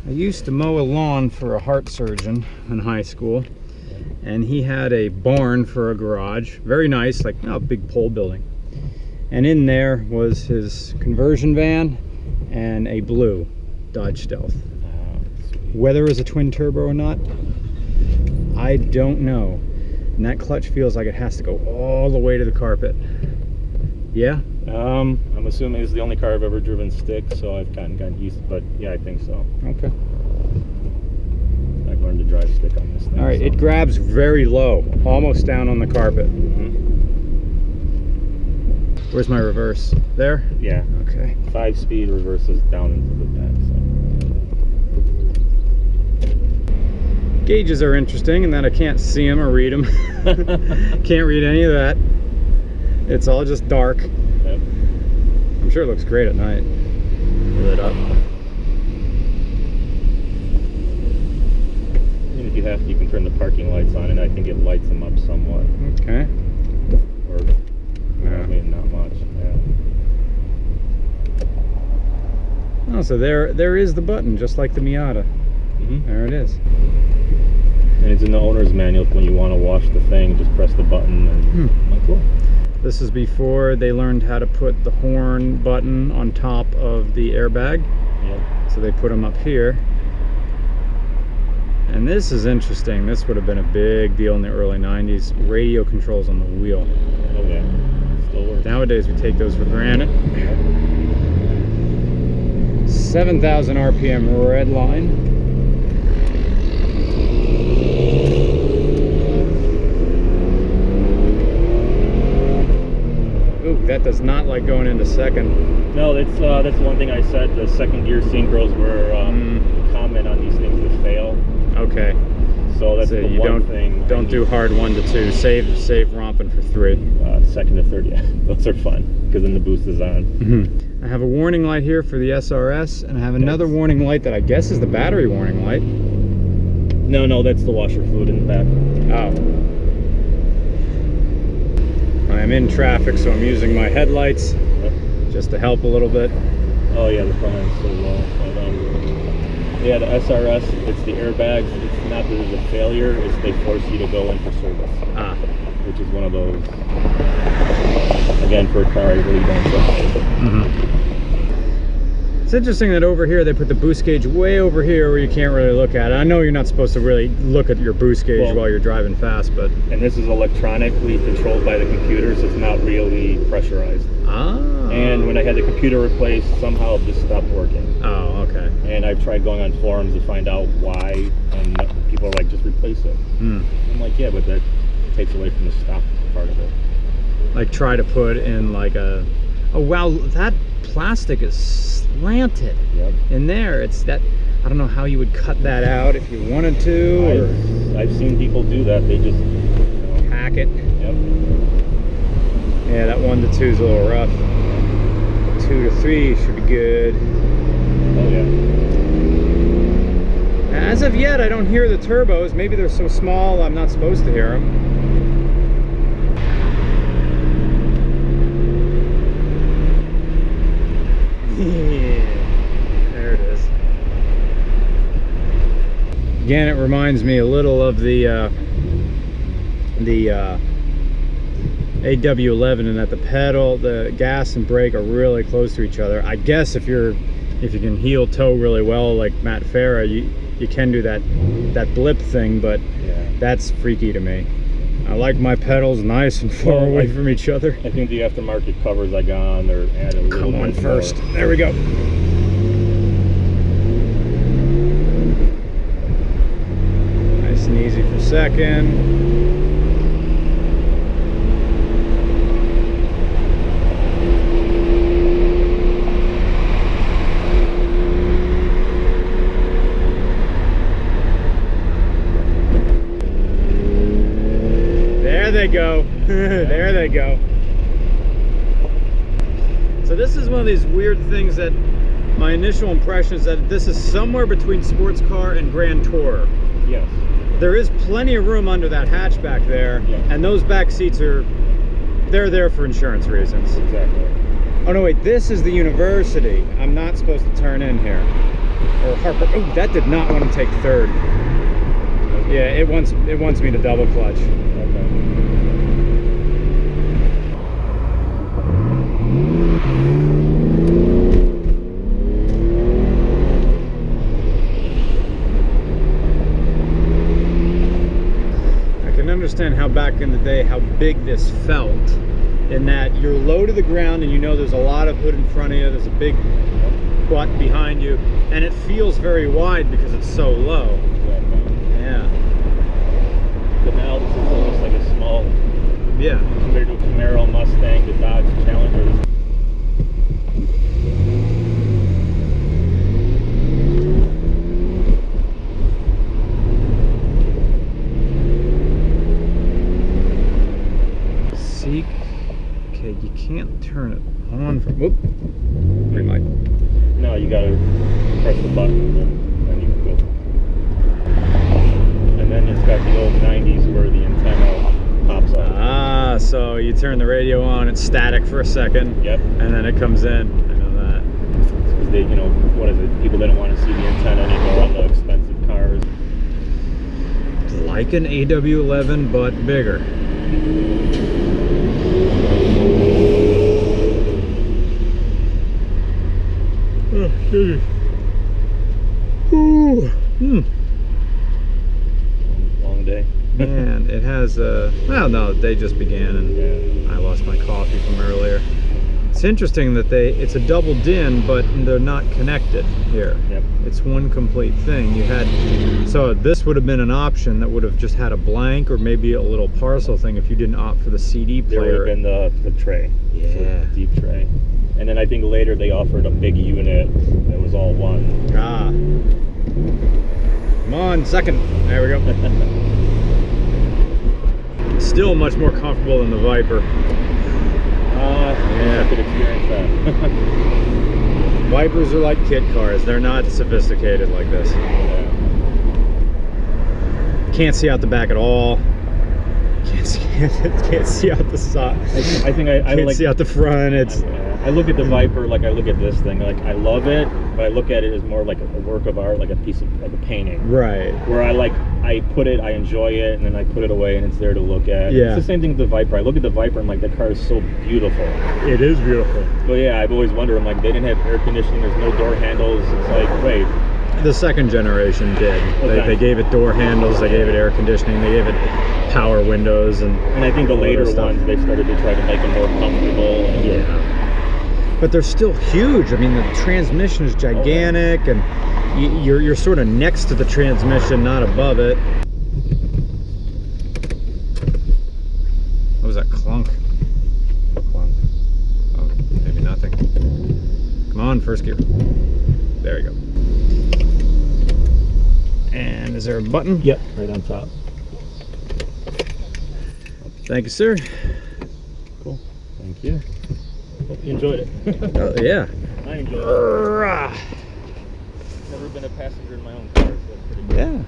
I used to mow a lawn for a heart surgeon in high school, and he had a barn for a garage. Very nice, like a big pole building. And in there was his conversion van and a blue Dodge Stealth. Whether it was a twin turbo or not, I don't know. And that clutch feels like it has to go all the way to the carpet. Yeah? I'm assuming it's the only car I've ever driven stick, so I've kind of gotten used, but yeah, I think so. Okay. I've learned to drive stick on this thing. All right, so. it grabs very low, almost down on the carpet. Where's my reverse? There? Yeah. Okay. 5-speed reverses down into the back. So. Gauges are interesting in that I can't see them or read them. Can't read any of that. It's all just dark. Yep. I'm sure it looks great at night. Lit up. And if you have to, you can turn the parking lights on, and I think it lights them up somewhat. Okay. Or maybe not much. Yeah. Oh, so there is the button, just like the Miata. There it is. And it's in the owner's manual. When you want to wash the thing, just press the button. And I'm like, cool. This is before they learned how to put the horn button on top of the airbag. Yep. So they put them up here. And this is interesting. This would have been a big deal in the early 90s. Radio controls on the wheel. Oh yeah, still works. Nowadays we take those for granted. 7,000 RPM red line. Ooh, that does not like going into second. No, that's one thing I said. The second gear synchros were comment on these things to fail. Okay. So that's so the you one thing. Don't do hard 1 to 2. Save romping for 3. Second to third, yeah, those are fun because then the boost is on. I have a warning light here for the SRS, and I have another warning light that I guess is the battery warning light. No, that's the washer fluid in the back. Oh. I'm in traffic, so I'm using my headlights just to help a little bit. Oh yeah, the front end's so low. Yeah, the SRS, it's the airbags. It's not that there's a failure, it's they force you to go in for service. Which is one of those. Again, for a car, I really don't trust. It's interesting that over here they put the boost gauge way over here where you can't really look at it. I know you're not supposed to really look at your boost gauge while you're driving fast, but... And this is electronically controlled by the computer, so it's not really pressurized. And when I had the computer replaced, somehow it just stopped working. Oh, okay. And I've tried going on forums to find out why, and people are like, just replace it. I'm like, yeah, but that takes away from the stop part of it. Like try to put in like a... Oh wow, that plastic is slanted in there. It's that... I don't know how you would cut that out if you wanted to. I've seen people do that. They just hack it. Yep. Yeah, that 1 to 2 is a little rough. 2 to 3 should be good. Oh yeah. As of yet, I don't hear the turbos. Maybe they're so small I'm not supposed to hear them. Yeah, there it is. Again, it reminds me a little of the AW11 in that the pedal, the gas and brake are really close to each other. I guess if you can heel toe really well like Matt Farah, you can do that blip thing, but that's freaky to me. I like my pedals nice and far away from each other. I think the aftermarket covers I got on there add a little bit on first. More. There we go. Nice and easy for second. There they go. There they go. So this is one of these weird things that my initial impression is that this is somewhere between sports car and Grand Tourer. Yes. There is plenty of room under that hatchback there, and those back seats they're there for insurance reasons. Exactly. Oh no, wait, this is the university. I'm not supposed to turn in here. or Harper. Oh, that did not want to take third. Yeah, it wants me to double clutch. Okay. I can understand how back in the day how big this felt, in that you're low to the ground and you know there's a lot of hood in front of you, there's a big butt behind you, and it feels very wide because it's so low. Exactly. Yeah. But now this is almost like a small, Yeah. compared to a Camaro, Mustang, the Dodge Challenger. Seek. Okay, you can't turn it on from. Whoop. Green light. No, you gotta press the button and then you can go. And then it's got the old 90s where the antenna pops up. Ah, so you turn the radio on, it's static for a second. Yep. And then it comes in. I know that. Because they, you know, what is it? People didn't want to see the antenna anymore on the expensive cars. Like an AW11, but bigger. Ooh. Long day. Man, it has well, no, the day just began and Yeah. I lost my coffee from earlier. It's interesting that it's a double din, but they're not connected here. Yep. It's one complete thing. So this would have been an option that would have just had a blank or maybe a little parcel thing if you didn't opt for the CD player. There would have been the tray. Yeah. So deep tray. And then I think later they offered a big unit that was all one. Ah. Come on, second. There we go. Still much more comfortable than the Viper. Yeah. I could experience that. Vipers are like kit cars. They're not sophisticated like this. Yeah. Can't see out the back at all. Can't see out the side. I think I Can't like see out the front. It's I look at the Viper like I look at this thing. Like I love it, but I look at it as more like a work of art, like a piece of like a painting. right. Where I put it, I enjoy it, and then I put it away, and it's there to look at. Yeah. It's the same thing with the Viper. I look at the Viper, and like the car is so beautiful. It is beautiful. But yeah, I've always wondered. I'm like, they didn't have air conditioning. There's no door handles. It's like, wait. The second generation did. Okay. They gave it door handles. They gave it air conditioning. They gave it power windows and I think the all that later stuff. ones they started to try to make them more comfortable. And Yeah. But they're still huge. I mean, the transmission is gigantic, and you're sort of next to the transmission, not above it. What was that clunk? Clunk. Oh, maybe nothing. Come on, first gear. There we go. And is there a button? Yep, right on top. Thank you, sir. Cool. Thank you. Hope you enjoyed it. Oh, yeah. I enjoyed it. Rah. Never been a passenger in my own car, so that's pretty good. Yeah.